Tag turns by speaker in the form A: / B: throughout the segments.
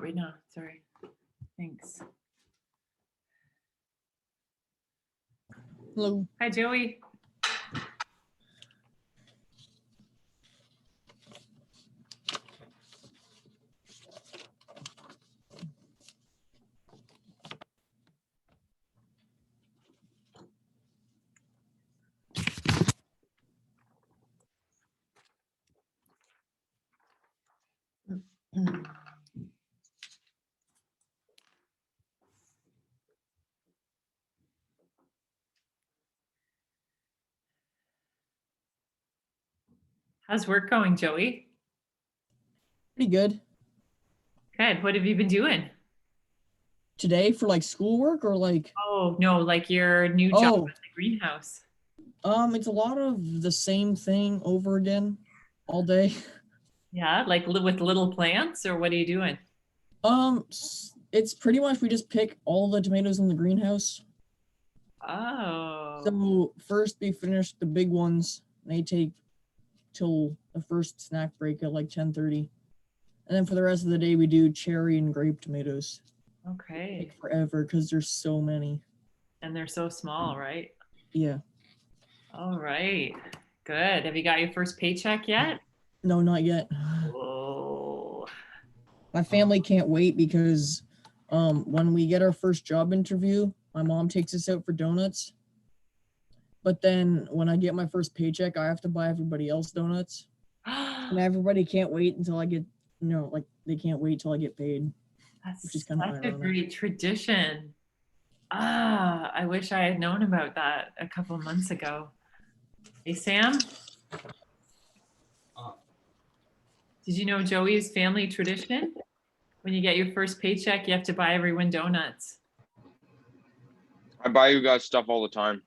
A: right now. Sorry. Thanks.
B: Hello.
A: Hi, Joey. How's work going, Joey?
B: Pretty good.
A: Good. What have you been doing?
B: Today for like schoolwork or like,
A: Oh, no, like your new job
B: oh,
A: at the greenhouse.
B: it's a lot of the same thing over again all day.
A: Yeah, like with little plants, or what are you doing?
B: It's pretty much we just pick all the tomatoes in the greenhouse.
A: Oh,
B: So first we finish the big ones. They take till the first snack break at like 10:30. And then for the rest of the day we do cherry and grape tomatoes.
A: okay.
B: Take forever because there's so many.
A: And they're so small, right?
B: Yeah.
A: All right. Good. Have you got your first paycheck yet?
B: No, not yet.
A: Oh,
B: My family can't wait because when we get our first job interview, my mom takes us out for donuts. But then when I get my first paycheck, I have to buy everybody else donuts. And everybody can't wait until I get, like they can't wait till I get paid.
A: that's
B: Which is kind of
A: such a
B: ironic.
A: great tradition. Ah, I wish I had known about that a couple months ago. Hey, Sam, did you know Joey's family tradition? When you get your first paycheck, you have to buy everyone donuts.
C: I buy you guys stuff all the time.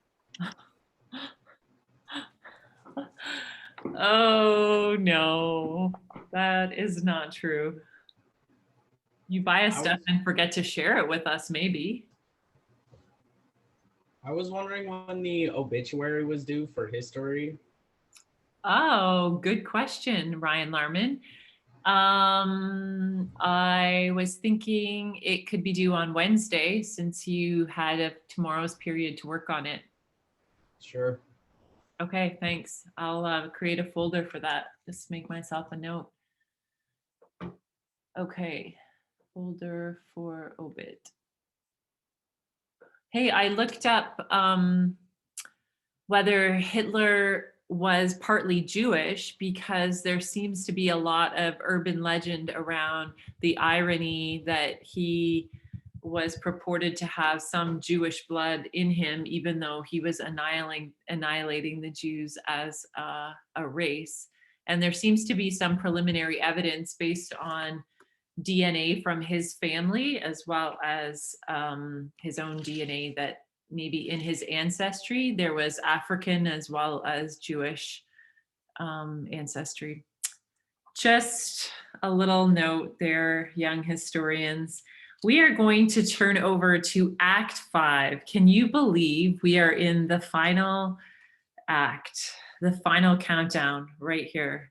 A: Oh, no, that is not true. You buy us stuff and forget to share it with us, maybe.
D: I was wondering when the obituary was due for history.
A: Oh, good question, Ryan Larman. I was thinking it could be due on Wednesday since you had tomorrow's period to work on it.
D: Sure.
A: Okay, thanks. I'll create a folder for that. Just make myself a note. Okay, folder for obit. Hey, I looked up whether Hitler was partly Jewish because there seems to be a lot of urban legend around the irony that he was purported to have some Jewish blood in him, even though he was annihilating the Jews as a race. And there seems to be some preliminary evidence based on DNA from his family, as well as his own DNA, that maybe in his ancestry there was African as well as Jewish ancestry. Just a little note there, young historians. We are going to turn over to Act 5. Can you believe we are in the final act, the final countdown right here?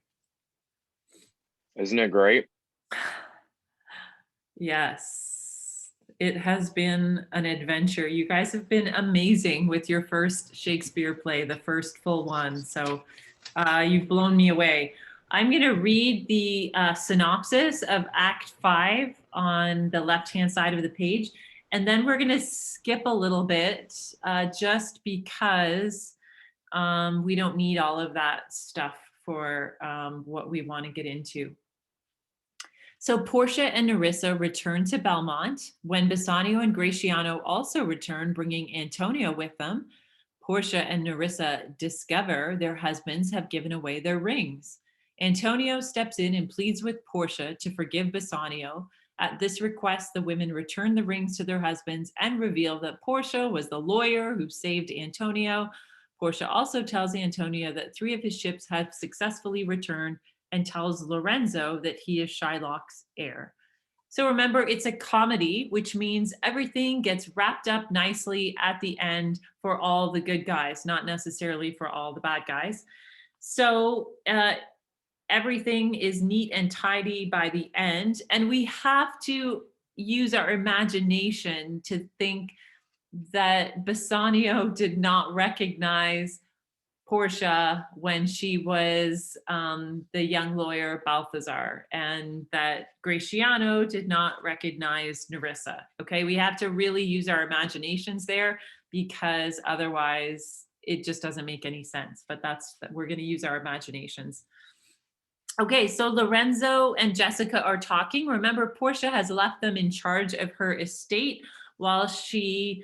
C: Isn't it great?
A: Yes, it has been an adventure. You guys have been amazing with your first Shakespeare play, the first full one. So you've blown me away. I'm going to read the synopsis of Act 5 on the left-hand side of the page. And then we're going to skip a little bit just because we don't need all of that stuff for what we want to get into. So Portia and Nerissa return to Belmont. When Bassanio and Gratiano also return, bringing Antonio with them, Portia and Nerissa discover their husbands have given away their rings. Antonio steps in and pleads with Portia to forgive Bassanio. At this request, the women return the rings to their husbands and reveal that Portia was the lawyer who saved Antonio. Portia also tells Antonio that 3 of his ships have successfully returned and tells Lorenzo that he is Shylock's heir. So remember, it's a comedy, which means everything gets wrapped up nicely at the end for all the good guys, not necessarily for all the bad guys. So everything is neat and tidy by the end. And we have to use our imagination to think that Bassanio did not recognize Portia when she was the young lawyer Balthazar, and that Graciano did not recognize Nerissa. Okay, we have to really use our imaginations there, because otherwise it just doesn't make any sense. But we're going to use our imaginations. Okay, so Lorenzo and Jessica are talking. Remember, Portia has left them in charge of her estate while she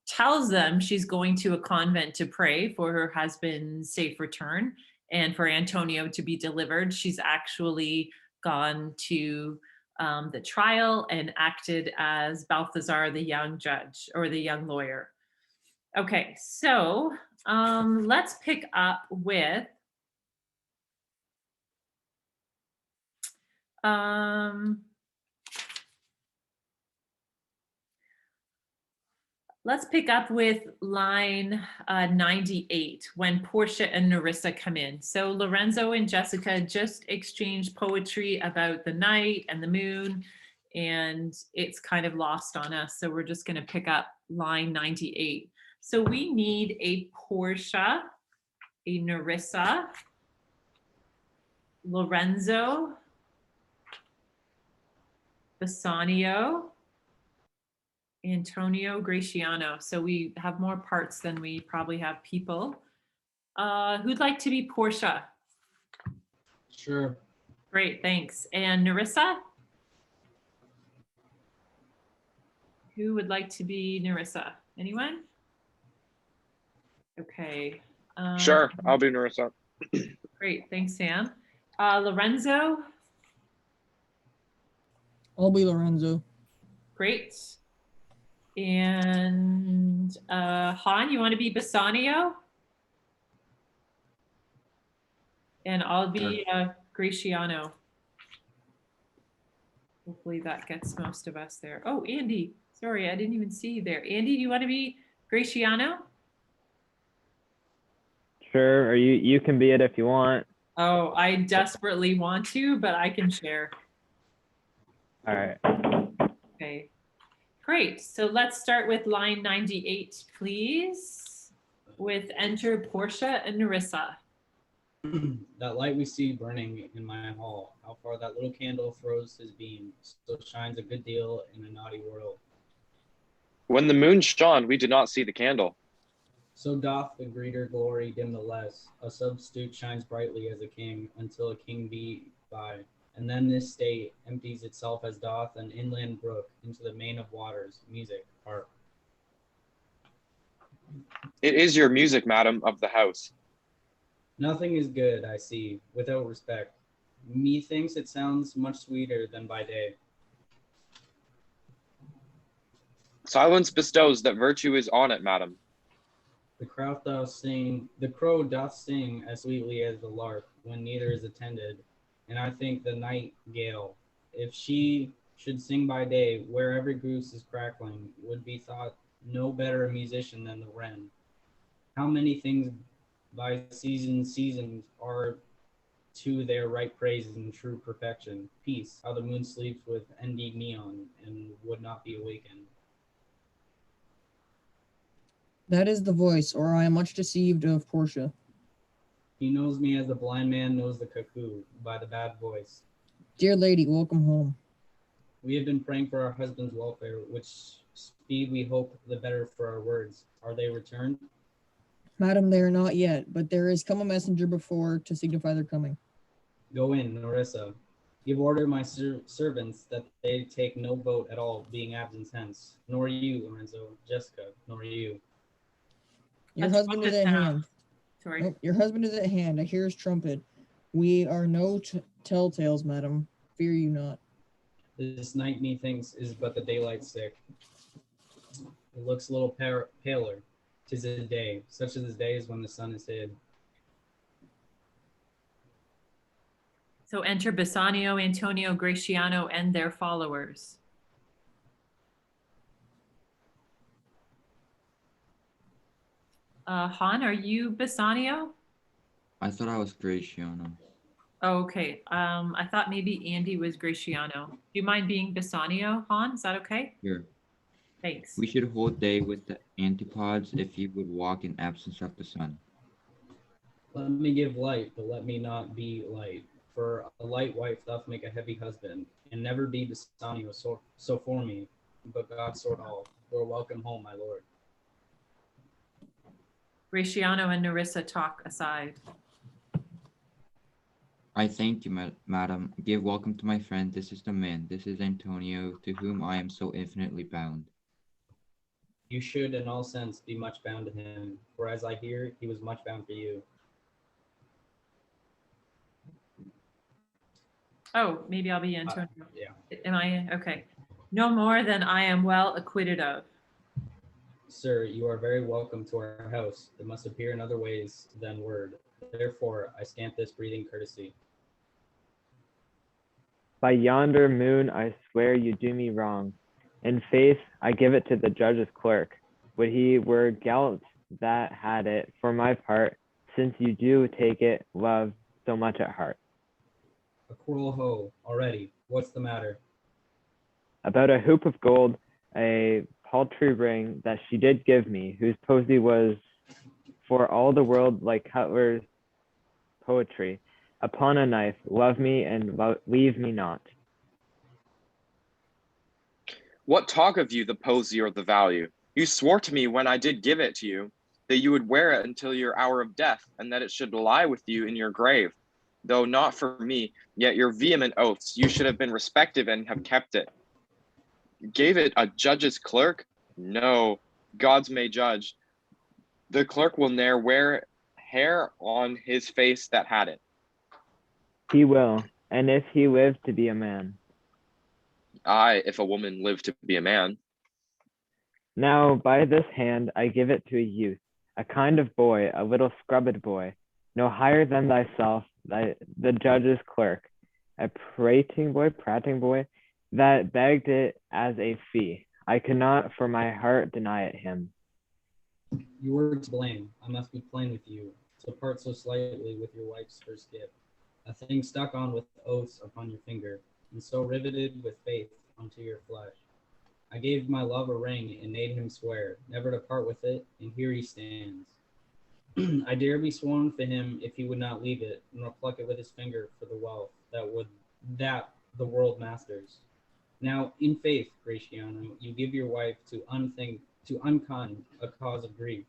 A: tells them she's going to a convent to pray for her husband's safe return and for Antonio to be delivered. She's actually gone to the trial and acted as Balthazar, the young judge or the young lawyer. Okay, so let's pick up with let's pick up with line 98, when Portia and Nerissa come in. So Lorenzo and Jessica just exchanged poetry about the night and the moon, and it's kind of lost on us. So we're just going to pick up line 98. So we need a Portia, a Nerissa, Lorenzo, Bassanio, Antonio, Graciano. So we have more parts than we probably have people. Who'd like to be Portia?
D: Sure.
A: Great, thanks. And Nerissa? Who would like to be Nerissa? Anyone? Okay.
C: Sure, I'll be Nerissa.
A: Great, thanks, Sam. Lorenzo?
B: I'll be Lorenzo.
A: Great. And Han, you want to be Bassanio? And I'll be Graciano. Hopefully that gets most of us there. Oh, Andy, sorry, I didn't even see you there. Andy, do you want to be Graciano?
E: Sure, or you can be it if you want.
A: Oh, I desperately want to, but I can share.
E: All right.
A: Okay, great. So let's start with line 98, please, with enter Portia and Nerissa.
D: That light we see burning in my hall, how far that little candle throws his beam, still shines a good deal in a naughty world.
C: When the moon shone, we did not see the candle.
D: So doth the greater glory dim the less. A substitute shines brightly as a king, until a king be by. And then this state empties itself as doth an inland brook into the main of waters, music, art.
C: It is your music, madam, of the house.
D: Nothing is good, I see, without respect. Methinks it sounds much sweeter than by day.
C: Silence bestows that virtue is on it, madam.
D: The crow doth sing as sweetly as the lark when neither is attended. And I think the nightingale, if she should sing by day, where every goose is crackling, would be thought no better a musician than the wren. How many things by seasons are to their right praises and true perfection. Peace, how the moon sleeps with endymion and would not be awakened.
B: That is the voice, or I am much deceived of Portia.
D: He knows me as the blind man knows the cuckoo, by the bad voice.
B: Dear lady, welcome home.
D: We have been praying for our husband's welfare, which speed we hope the better for our words. Are they returned?
B: Madam, they are not yet, but there is come a messenger before to signify their coming.
D: Go in, Nerissa. Give order my servants that they take no vote at all, being absent hence. Nor you, Lorenzo, Jessica, nor you.
B: Your
A: Let's
B: husband
A: put
B: is
A: this
B: at
A: down.
B: hand.
A: Sorry.
B: Nope, your husband is at hand. I hear his trumpet. We are no telltales, madam. Fear you not.
D: This night, methinks, is but the daylight sick. It looks a little paler. 'Tis a day, such as day is when the sun is hid.
A: So enter Bassanio, Antonio, Graciano, and their followers. Han, are you Bassanio?
F: I thought I was Graciano.
A: Oh, okay. I thought maybe Andy was Graciano. Do you mind being Bassanio, Han? Is that okay?
F: Here,
A: Thanks.
F: we should hold day with the antipods if you would walk in absence of the sun.
D: Let me give light, but let me not be light. For a light wife doth make a heavy husband, and never be Bassanio so for me, but God sort all. You're welcome home, my lord.
A: Graciano and Narissa talk aside.
F: I thank you, madam. Give welcome to my friend. This is the man. This is Antonio, to whom I am so infinitely bound.
D: You should in all sense be much bound to him, for as I hear, he was much bound for you.
A: Oh, maybe I'll be Antonio.
D: Yeah.
A: Am I? Okay. No more than I am well acquitted of.
D: Sir, you are very welcome to our house. It must appear in other ways than word. Therefore, I stamp this breathing courtesy.
E: By yonder moon, I swear you do me wrong. In faith, I give it to the judge's clerk. Would he were gallant that had it for my part, since you do take it, love, so much at heart.
D: A cruel hoe, already. What's the matter?
E: About a hoop of gold, a paltry ring that she did give me, whose posy was for all the world like Cutler's poetry. Upon a knife, love me and leave me not.
C: What talk of you the posy or the value? You swore to me when I did give it to you, that you would wear it until your hour of death, and that it should lie with you in your grave. Though not for me, yet your vehement oaths, you should have been respected and have kept it. Gave it a judge's clerk? No, gods may judge. The clerk will ne'er wear hair on his face that had it.
E: He will, and if he live to be a man.
C: Aye, if a woman live to be a man.
E: Now by this hand I give it to a youth, a kind of boy, a little scrubbed boy, no higher than thyself, the judge's clerk, a prating boy, that begged it as a fee. I could not for my heart deny it him.
D: You were to blame. I must be plain with you, to part so slightly with your wife's first gift. A thing stuck on with oaths upon your finger, and so riveted with faith unto your flesh. I gave my love a ring and made him swear never to part with it, and here he stands. I dare be sworn for him if he would not leave it, nor pluck it with his finger for the wealth that the world masters. Now, in faith, Graciano, you give your wife to unkind a cause of grief,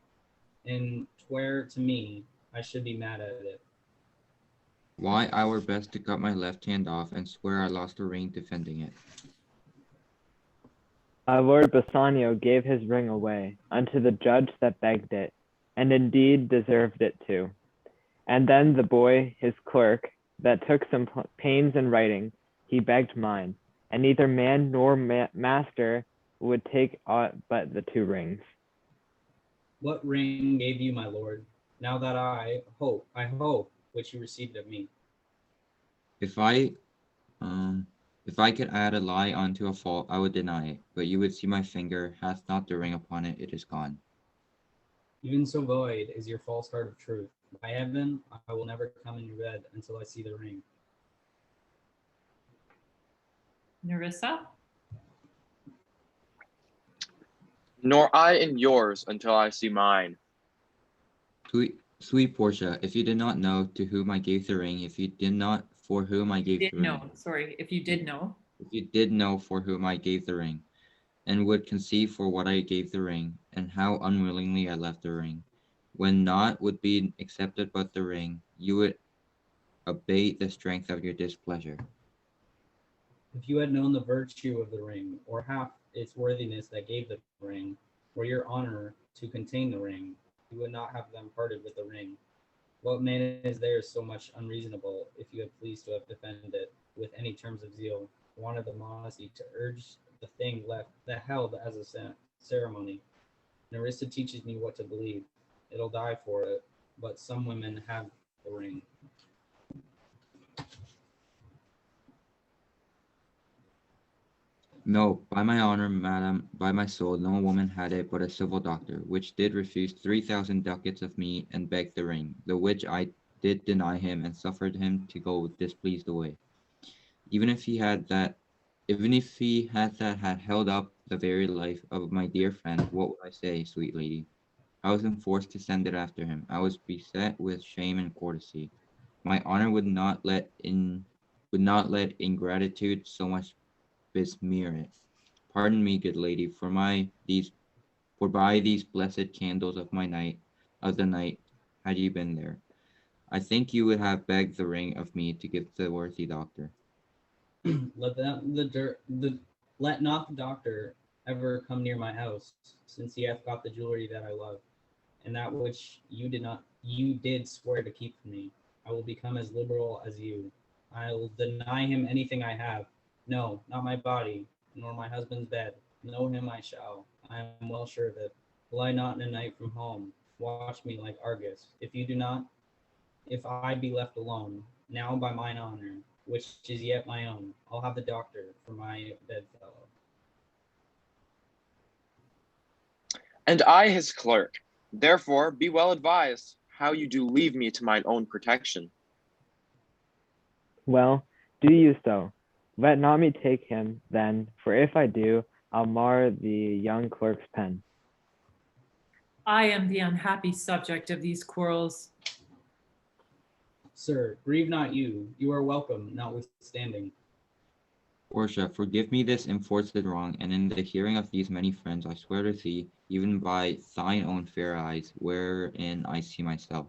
D: and 'twere to me, I should be mad at it.
F: Why, I were best to cut my left hand off and swear I lost a ring defending it.
E: Lord Bassanio gave his ring away unto the judge that begged it, and indeed deserved it too. And then the boy, his clerk, that took some pains in writing, he begged mine, and neither man nor master would take aught but the two rings.
D: What ring gave you, my lord? Now that I hope, which you received of me.
F: If I could add a lie unto a fault, I would deny it. But you would see my finger hath not the ring upon it; it is gone.
D: Even so void is your false heart of truth. By heaven, I will never come in your bed until I see the ring.
A: Narissa?
C: Nor I in yours until I see mine.
F: Sweet Portia, if you did not know to whom I gave the ring, if you did not for whom I gave
A: Did
F: the ring,
A: know. Sorry, if you did know.
F: if you did know for whom I gave the ring, and would conceive for what I gave the ring, and how unwillingly I left the ring, when naught would be accepted but the ring, you would abate the strength of your displeasure.
D: If you had known the virtue of the ring, or half its worthiness that gave the ring, or your honor to contain the ring, you would not have them parted with the ring. What man is there so much unreasonable, if you had pleased to have defended it with any terms of zeal, wanted the modesty to urge the thing left that held as a ceremony? Narissa teaches me what to believe. It'll die for it, but some women have the ring.
F: No, by my honor, madam, by my soul, no woman had it but a civil doctor, which did refuse 3,000 ducats of me and begged the ring, the which I did deny him and suffered him to go displeased away. Even if he had that had held up the very life of my dear friend, what would I say, sweet lady? I was enforced to send it after him. I was beset with shame and courtesy. My honor would not let ingratitude so much besmear it. Pardon me, good lady, for by these blessed candles of the night, had you been there, I think you would have begged the ring of me to give the worthy doctor.
D: Let not the doctor ever come near my house, since he hath got the jewelry that I love, and that which you did swear to keep from me. I will become as liberal as you. I will deny him anything I have. No, not my body, nor my husband's bed. Know him I shall. I am well sure of it. Lie not in a night from home. Watch me like Argus. If you do not, if I be left alone, now by mine honor, which is yet my own, I'll have the doctor for my bedfellow.
C: And I his clerk. Therefore be well advised how you do leave me to mine own protection.
E: Well, do you so. Let not me take him, then, for if I do, I'll mar the young clerk's pen.
A: I am the unhappy subject of these quarrels.
D: Sir, grieve not you. You are welcome, notwithstanding.
F: Portia, forgive me this enforced wrong, and in the hearing of these many friends, I swear to thee, even by thine own fair eyes, wherein I see myself.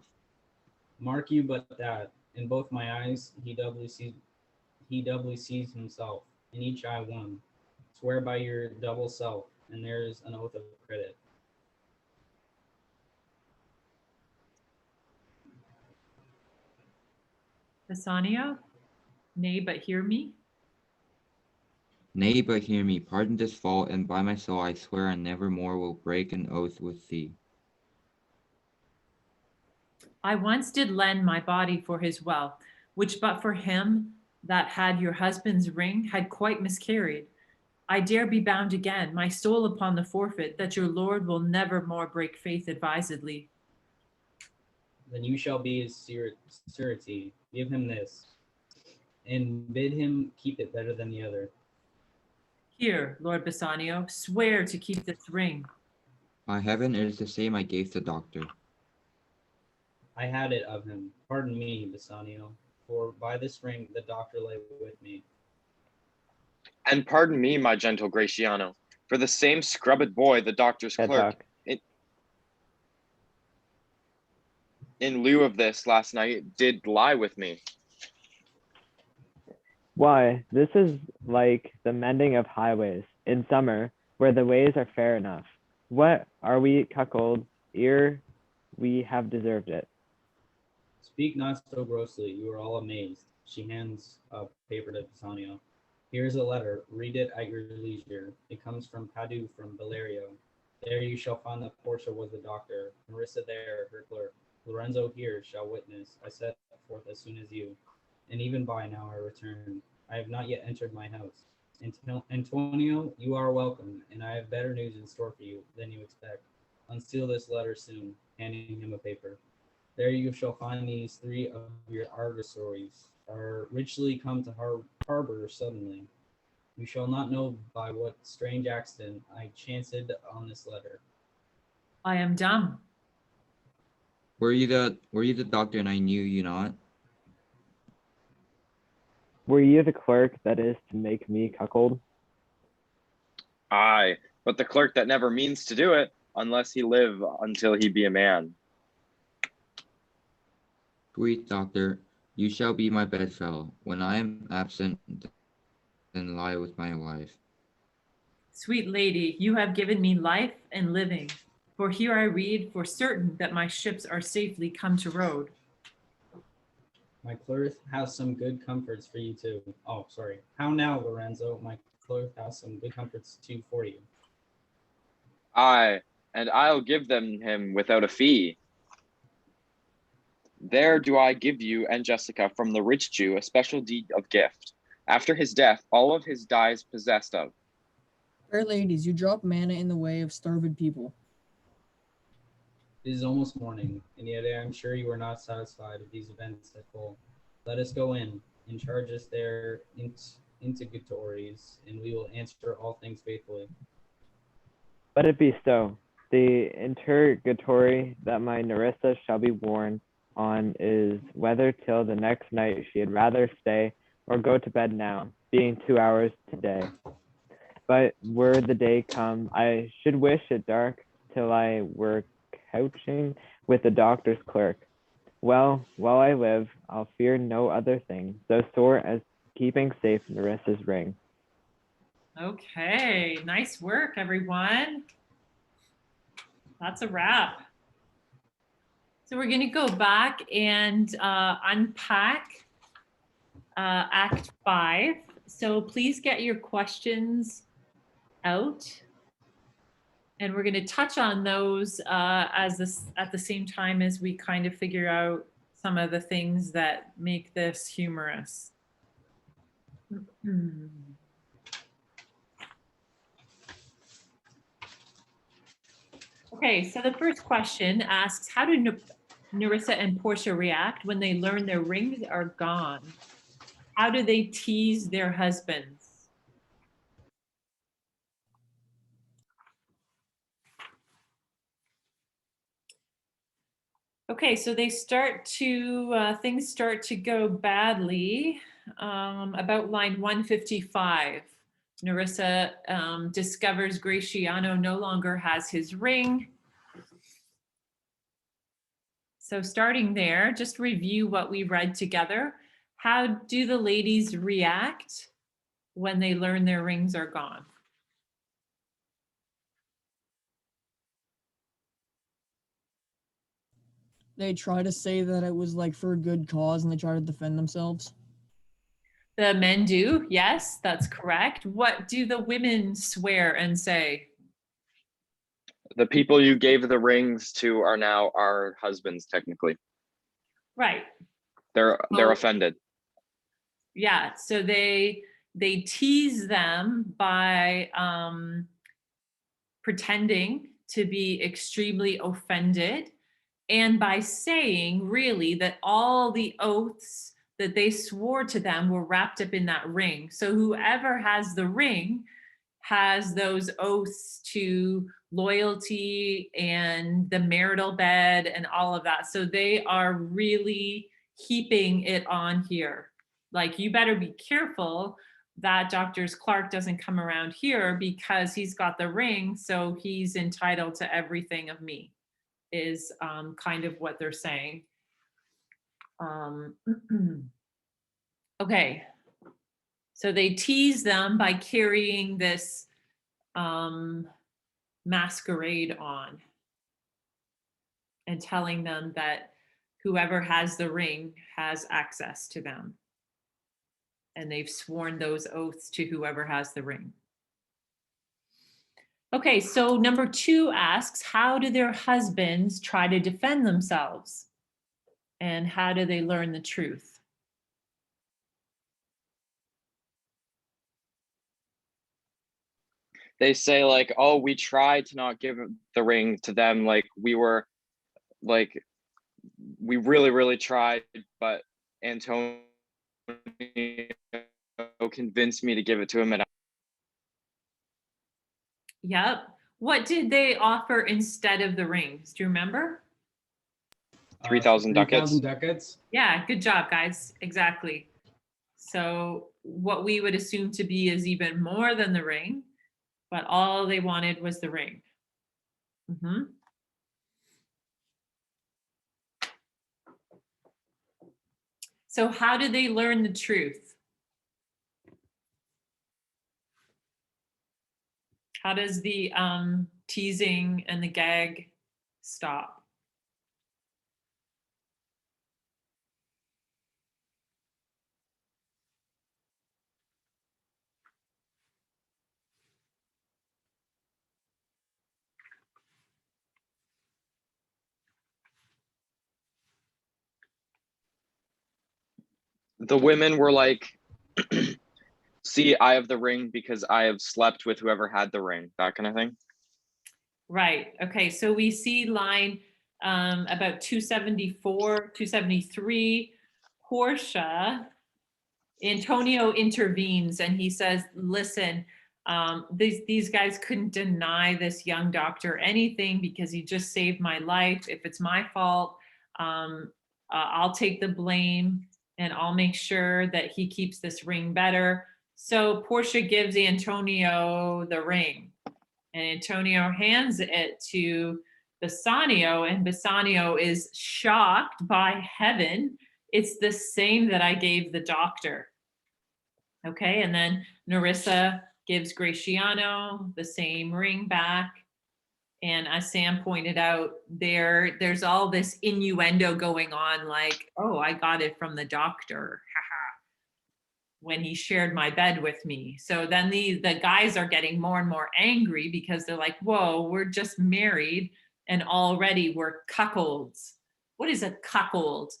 D: Mark you but that, in both my eyes he doubly sees himself, in each eye one. Swear by your double self, and there is an oath of credit.
A: Bassanio? Nay, but hear me.
F: Nay, but hear me, pardon this fault, and by my soul I swear I never more will break an oath with thee.
A: I once did lend my body for his wealth, which but for him that had your husband's ring had quite miscarried. I dare be bound again, my soul upon the forfeit, that your lord will never more break faith advisedly.
D: Then you shall be his surety. Give him this, and bid him keep it better than the other.
A: Here, Lord Bassanio, swear to keep this ring.
F: By heaven, it is the same I gave the doctor.
D: I had it of him. Pardon me, Bassanio, for by this ring the doctor lay with me.
C: And pardon me, my gentle Gratiano, for the same scrubbed boy, the doctor's
E: Head
C: clerk,
E: talk.
C: in lieu of this last night, did lie with me.
E: Why, this is like the mending of highways in summer, where the ways are fair enough. What are we cuckold ere we have deserved it?
D: Speak not so grossly, you are all amazed. She hands a paper to Bassanio. Here is a letter, read it at your leisure. It comes from Padu from Valerio. There you shall find that Portia was the doctor, Marissa there, her clerk. Lorenzo here shall witness. I set forth as soon as you, and even by now I return. I have not yet entered my house. Antonio, you are welcome, and I have better news in store for you than you expect. Unseal this letter soon, handing him a paper. There you shall find these three of your argosauries are richly come to harbor suddenly. You shall not know by what strange accident I chanced on this letter.
A: I am dumb.
F: Were you the doctor and I knew you not?
E: Were you the clerk that is to make me cuckold?
C: Aye, but the clerk that never means to do it, unless he live until he be a man.
F: Sweet doctor, you shall be my bedfellow. When I am absent, then lie with my wife.
A: Sweet lady, you have given me life and living. For here I read for certain that my ships are safely come to road.
D: My clerk has some good comforts for you too. Oh, sorry. How now, Lorenzo? My clerk has some good comforts too for you.
C: Aye, and I'll give them him without a fee. There do I give you and Jessica from the rich Jew a special deed of gift. After his death, all of his dies possessed of.
B: Fair ladies, you drop manna in the way of starved people.
D: It is almost morning, and yet I am sure you are not satisfied with these events at full. Let us go in and charge us their interrogatories, and we will answer all things faithfully.
E: Let it be so. The interrogatory that my Nerissa shall be warned on is whether till the next night she had rather stay or go to bed now, being 2 hours today. But were the day come, I should wish it dark till I were couching with the doctor's clerk. Well, while I live, I'll fear no other thing, so sore as keeping safe Nerissa's ring.
A: Okay, nice work, everyone. That's a wrap. So we're going to go back and unpack Act 5. So please get your questions out. And we're going to touch on those at the same time as we kind of figure out some of the things that make this humorous. Okay, so the first question asks, how do Nerissa and Portia react when they learn their rings are gone? How do they tease their husbands? Okay, so they start to, things start to go badly about line 155. Nerissa discovers Graciano no longer has his ring. So starting there, just review what we read together. How do the ladies react when they learn their rings are gone?
B: They try to say that it was like for a good cause and they try to defend themselves.
A: The men do, yes, that's correct. What do the women swear and say?
C: The people you gave the rings to are now our husbands, technically.
A: Right.
C: They're
A: Oh.
C: offended.
A: Yeah, so they tease them by pretending to be extremely offended and by saying really that all the oaths that they swore to them were wrapped up in that ring. So whoever has the ring has those oaths to loyalty and the marital bed and all of that. So they are really heaping it on here. Like, you better be careful that Dr. Clark doesn't come around here because he's got the ring, so he's entitled to everything of me, is kind of what they're saying. Okay, so they tease them by carrying this masquerade on and telling them that whoever has the ring has access to them. And they've sworn those oaths to whoever has the ring. Okay, so number 2 asks, how do their husbands try to defend themselves? And how do they learn the truth?
C: They say like, oh, we tried to not give the ring to them. Like we really, really tried, but Antonio convinced me to give it to him. And
A: Yep. What did they offer instead of the rings? Do you remember?
C: 3,000 ducats.
D: 3,000 ducats.
A: Yeah, good job, guys. Exactly. So what we would assume to be is even more than the ring, but all they wanted was the ring. So how did they learn the truth? How does the teasing and the gag stop?
C: The women were like, see, I have the ring because I have slept with whoever had the ring, that kind of thing.
A: Right. Okay. So we see line about 274, 273, Portia, Antonio intervenes and he says, listen, these guys couldn't deny this young doctor anything because he just saved my life. If it's my fault, I'll take the blame and I'll make sure that he keeps this ring better. So Portia gives Antonio the ring and Antonio hands it to Bassanio, and Bassanio is shocked by heaven. It's the same that I gave the doctor. Okay, and then Nerissa gives Graciano the same ring back. And as Sam pointed out, there's all this innuendo going on, like, oh, I got it from the doctor, haha, when he shared my bed with me. So then the guys are getting more and more angry because they're like, whoa, we're just married and already we're cuckolds. What is a cuckold?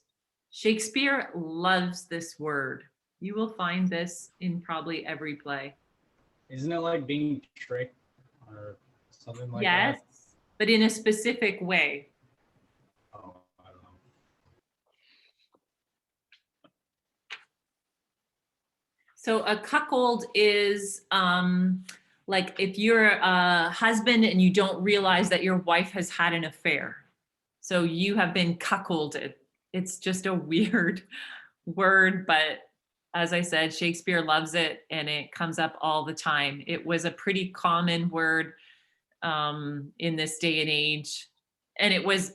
A: Shakespeare loves this word. You will find this in probably every play.
D: Isn't it like being tricked or something like
A: Yes,
D: that?
A: but in a specific way.
D: Oh, I don't know.
A: So a cuckold is like if you're a husband and you don't realize that your wife has had an affair. So you have been cuckolded. It's just a weird word, but as I said, Shakespeare loves it and it comes up all the time. It was a pretty common word in this day and age. And it was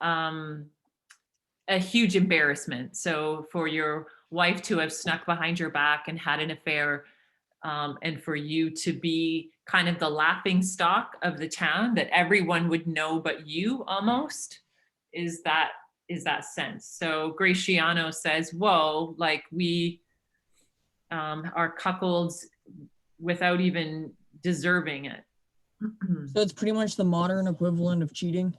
A: a huge embarrassment. So for your wife to have snuck behind your back and had an affair, and for you to be kind of the laughing stock of the town that everyone would know but you almost, is that sense. So Graciano says, whoa, like we are cuckolds without even deserving it.
B: So it's pretty much the modern equivalent of cheating.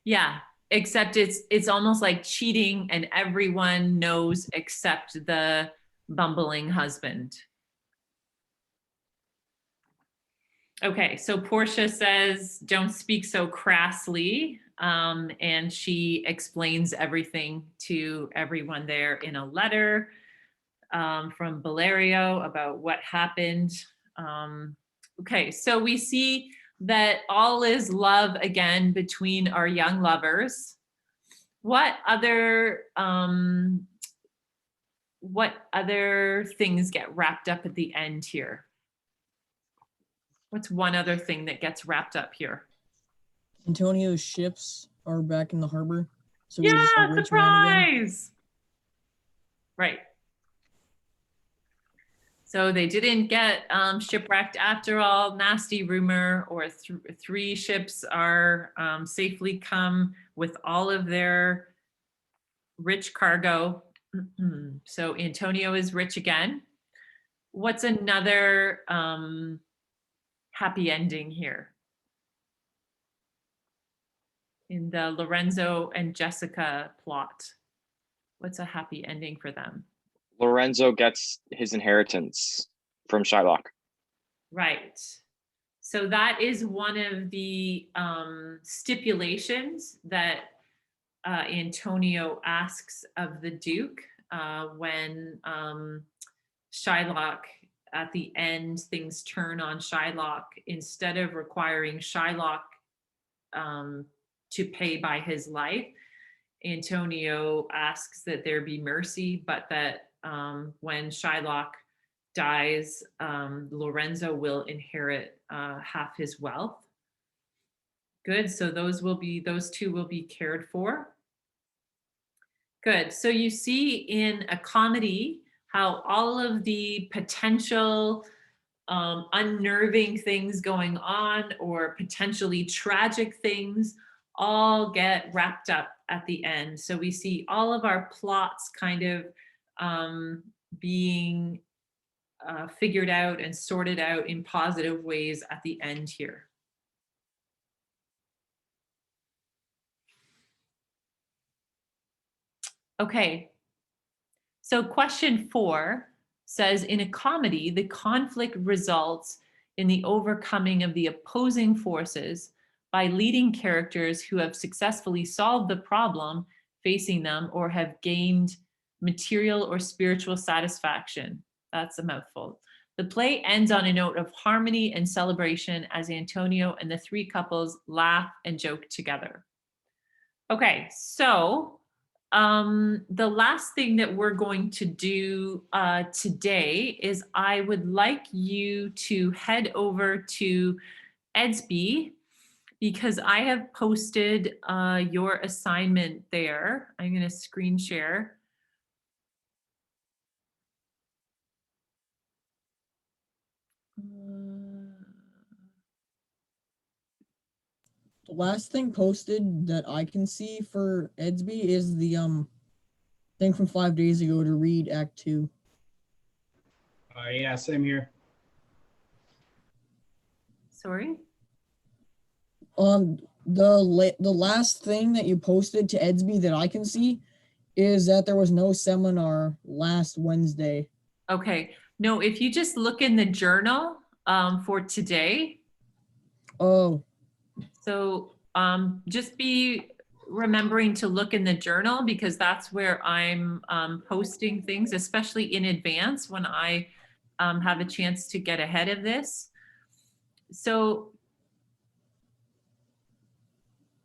A: Yeah, except it's almost like cheating and everyone knows except the bumbling husband. Okay, so Portia says, don't speak so crassly. And she explains everything to everyone there in a letter from Valerio about what happened. Okay, so we see that all is love again between our young lovers. What other things get wrapped up at the end here? What's one other thing that gets wrapped up here?
B: Antonio's ships are back in the harbor. So he's a
A: Yeah,
B: rich man again.
A: surprise! Right. So they didn't get shipwrecked after all. Nasty rumor, or three ships are safely come with all of their rich cargo. So Antonio is rich again. What's another happy ending here? In the Lorenzo and Jessica plot, what's a happy ending for them?
C: Lorenzo gets his inheritance from Shylock.
A: Right. So that is one of the stipulations that Antonio asks of the Duke when Shylock, at the end, things turn on Shylock. Instead of requiring Shylock to pay by his life, Antonio asks that there be mercy, but that when Shylock dies, Lorenzo will inherit half his wealth. Good, so those two will be cared for. Good, so you see in a comedy how all of the potential unnerving things going on or potentially tragic things all get wrapped up at the end. So we see all of our plots kind of being figured out and sorted out in positive ways at the end here. Okay, so question 4 says, in a comedy, the conflict results in the overcoming of the opposing forces by leading characters who have successfully solved the problem facing them or have gained material or spiritual satisfaction. That's a mouthful. The play ends on a note of harmony and celebration as Antonio and the three couples laugh and joke together. Okay, so the last thing that we're going to do today is I would like you to head over to Edsby because I have posted your assignment there. I'm going to screen share.
B: The last thing posted that I can see for Edsby is the thing from 5 days ago to read Act 2.
D: Yeah, same here.
A: Sorry.
B: The last thing that you posted to Edsby that I can see is that there was no seminar last Wednesday.
A: Okay. No, if you just look in the journal for today.
B: Oh,
A: So just be remembering to look in the journal because that's where I'm posting things, especially in advance when I have a chance to get ahead of this. So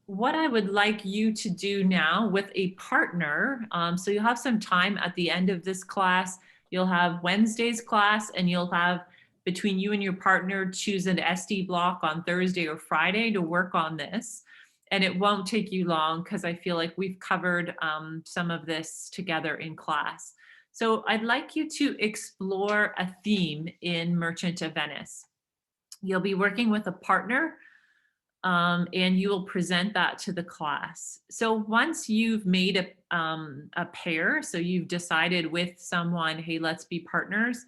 A: what I would like you to do now with a partner, so you'll have some time at the end of this class, you'll have Wednesday's class and you'll have between you and your partner choose an SD block on Thursday or Friday to work on this. And it won't take you long because I feel like we've covered some of this together in class. So I'd like you to explore a theme in Merchant of Venice. You'll be working with a partner and you will present that to the class. So once you've made a pair, so you've decided with someone, hey, let's be partners,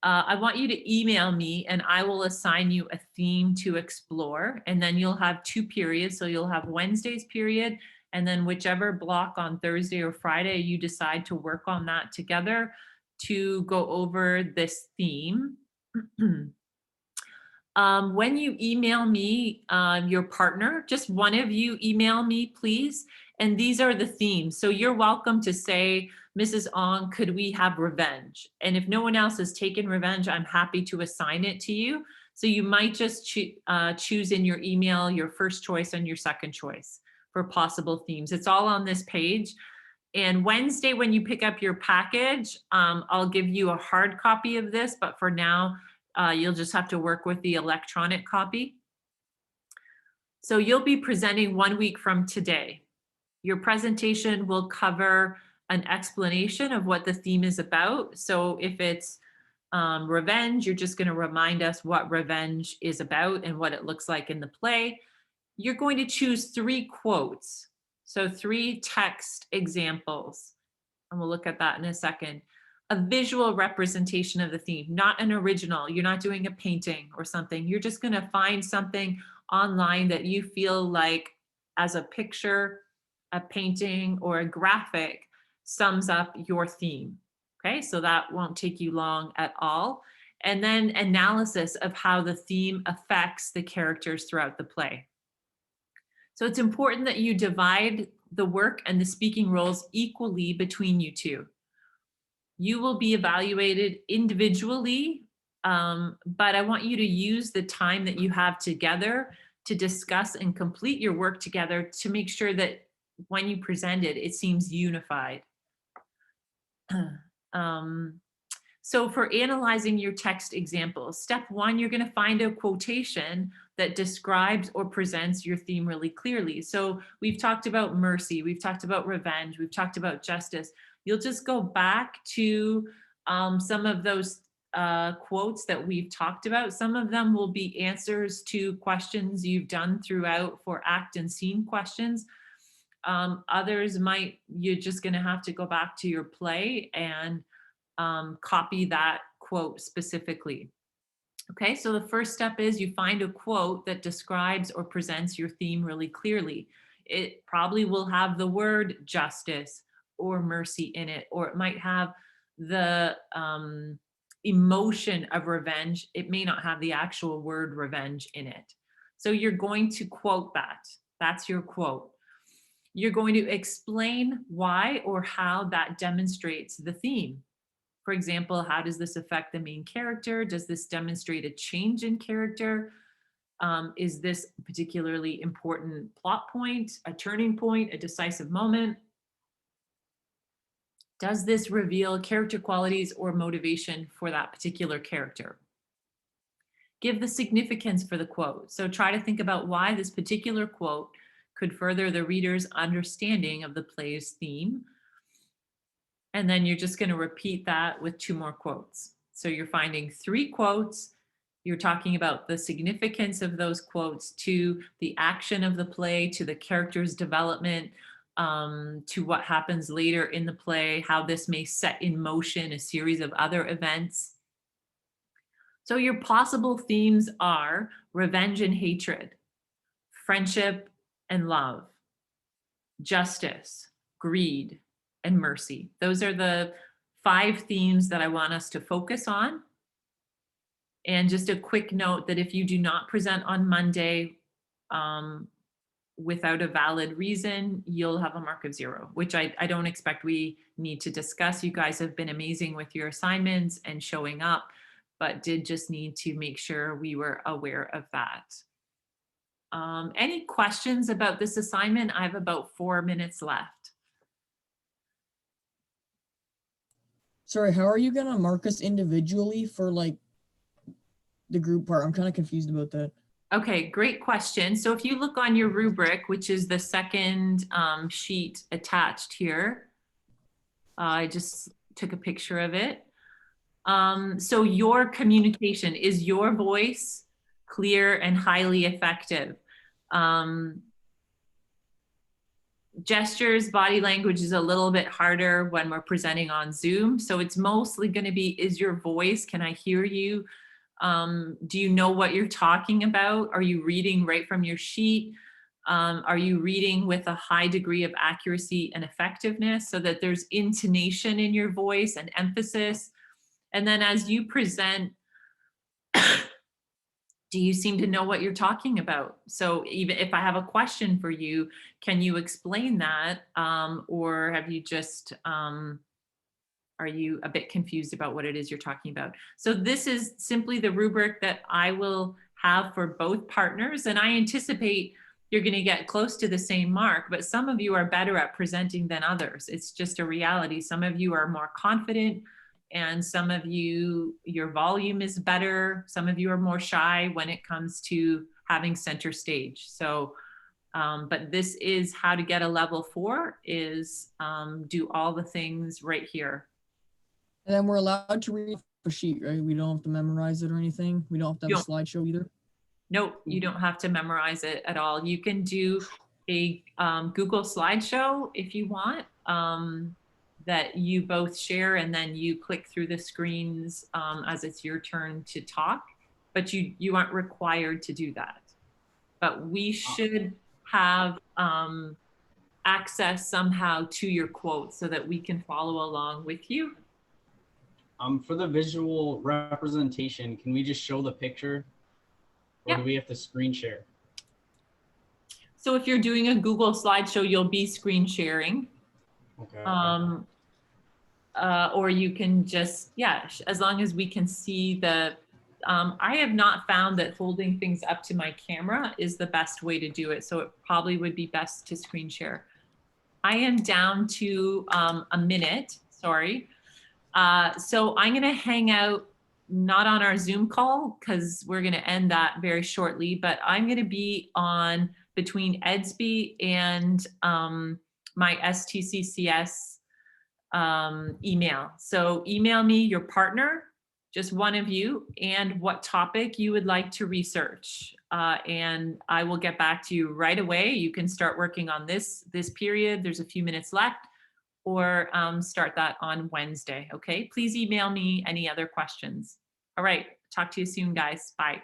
A: I want you to email me and I will assign you a theme to explore. And then you'll have 2 periods. So you'll have Wednesday's period and then whichever block on Thursday or Friday you decide to work on that together to go over this theme. When you email me your partner, just one of you email me, please. And these are the themes. So you're welcome to say, Mrs. Ong, could we have revenge? And if no one else has taken revenge, I'm happy to assign it to you. So you might just choose in your email your first choice and your second choice for possible themes. It's all on this page. And Wednesday, when you pick up your package, I'll give you a hard copy of this, but for now, you'll just have to work with the electronic copy. So you'll be presenting 1 week from today. Your presentation will cover an explanation of what the theme is about. So if it's revenge, you're just going to remind us what revenge is about and what it looks like in the play. You're going to choose 3 quotes. So 3 text examples. And we'll look at that in a second. A visual representation of the theme, not an original. You're not doing a painting or something. You're just going to find something online that you feel like as a picture, a painting, or a graphic sums up your theme. Okay, so that won't take you long at all. And then analysis of how the theme affects the characters throughout the play. So it's important that you divide the work and the speaking roles equally between you two. You will be evaluated individually, but I want you to use the time that you have together to discuss and complete your work together to make sure that when you present it, it seems unified. So for analyzing your text examples, step 1, you're going to find a quotation that describes or presents your theme really clearly. So we've talked about mercy, we've talked about revenge, we've talked about justice. You'll just go back to some of those quotes that we've talked about. Some of them will be answers to questions you've done throughout for act and scene questions. Others might, you're just going to have to go back to your play and copy that quote specifically. Okay, so the first step is you find a quote that describes or presents your theme really clearly. It probably will have the word justice or mercy in it, or it might have the emotion of revenge. It may not have the actual word revenge in it. So you're going to quote that. That's your quote. You're going to explain why or how that demonstrates the theme. For example, how does this affect the main character? Does this demonstrate a change in character? Is this a particularly important plot point, a turning point, a decisive moment? Does this reveal character qualities or motivation for that particular character? Give the significance for the quote. So try to think about why this particular quote could further the reader's understanding of the play's theme. And then you're just going to repeat that with 2 more quotes. So you're finding 3 quotes. You're talking about the significance of those quotes to the action of the play, to the character's development, to what happens later in the play, how this may set in motion a series of other events. So your possible themes are revenge and hatred, friendship and love, justice, greed, and mercy. Those are the 5 themes that I want us to focus on. And just a quick note that if you do not present on Monday without a valid reason, you'll have a mark of 0, which I don't expect we need to discuss. You guys have been amazing with your assignments and showing up, but did just need to make sure we were aware of that. Any questions about this assignment? I have about 4 minutes left.
B: Sorry, how are you gonna mark us individually for like the group part? I'm kind of confused about that.
A: Okay, great question. So if you look on your rubric, which is the second sheet attached here, I just took a picture of it. So your communication, is your voice clear and highly effective? Gestures, body language is a little bit harder when we're presenting on Zoom. So it's mostly going to be, is your voice, can I hear you? Do you know what you're talking about? Are you reading right from your sheet? Are you reading with a high degree of accuracy and effectiveness so that there's intonation in your voice and emphasis? And then as you present, do you seem to know what you're talking about? So even if I have a question for you, can you explain that? Or have you just, are you a bit confused about what it is you're talking about? So this is simply the rubric that I will have for both partners. And I anticipate you're going to get close to the same mark, but some of you are better at presenting than others. It's just a reality. Some of you are more confident, and some of you, your volume is better. Some of you are more shy when it comes to having center stage. So, but this is how to get a level 4 is do all the things right here.
B: And then we're allowed to read a sheet, right? We don't have to memorize it or anything. We don't have to have a slideshow either.
A: Nope, you don't have to memorize it at all. You can do a Google slideshow if you want, that you both share, and then you click through the screens as it's your turn to talk, but you aren't required to do that. But we should have access somehow to your quotes so that we can follow along with you.
D: For the visual representation, can we just show the picture? Or do we have to screen share?
A: So if you're doing a Google slideshow, you'll be screen sharing.
D: Okay.
A: Or you can just, yeah, as long as we can see the, I have not found that holding things up to my camera is the best way to do it. So it probably would be best to screen share. I am down to a minute, sorry. So I'm gonna hang out, not on our Zoom call, because we're gonna end that very shortly, but I'm gonna be on between Edsby and my STCCS email. So email me your partner, just one of you, and what topic you would like to research. And I will get back to you right away. You can start working on this period. There's a few minutes left, or start that on Wednesday, okay? Please email me any other questions. All right, talk to you soon, guys. Bye.